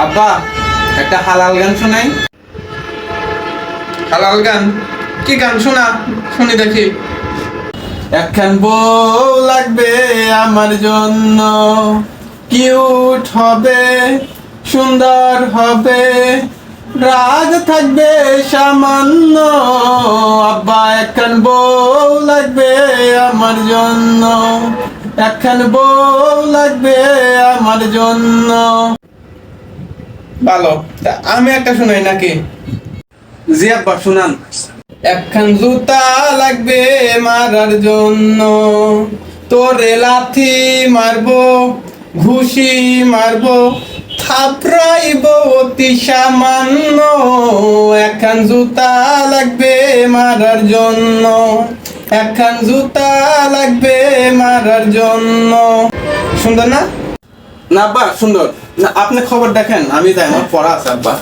আব্বা একটা হালাল গান শোনাই। হালাল গান? কি গান শোনা, শুনি দেখি। একখান বউ লাগবে আমার জন্য, কিউট হবে, সুন্দর হবে, রাজ থাকবে সামান্য। আব্বা একখান বউ লাগবে আমার জন্য, একখান বউ লাগবে আমার জন্য। ভালো, তা আমি একটা শুনাই নাকি? জি আব্বা শুনান। একখান জুতা লাগবে মারার জন্য, তোরে লাথি মারবো, ঘুষি মারবো, থাপড়াইব অতি সামান্য। একখান জুতা লাগবে মারার জন্য, একখান জুতা লাগবে মারার জন্য। সুন্দর না? না আব্বা সুন্দর না, আপনি খবর দেখেন, আমি যাই, আমার পড়া আছে আব্বা।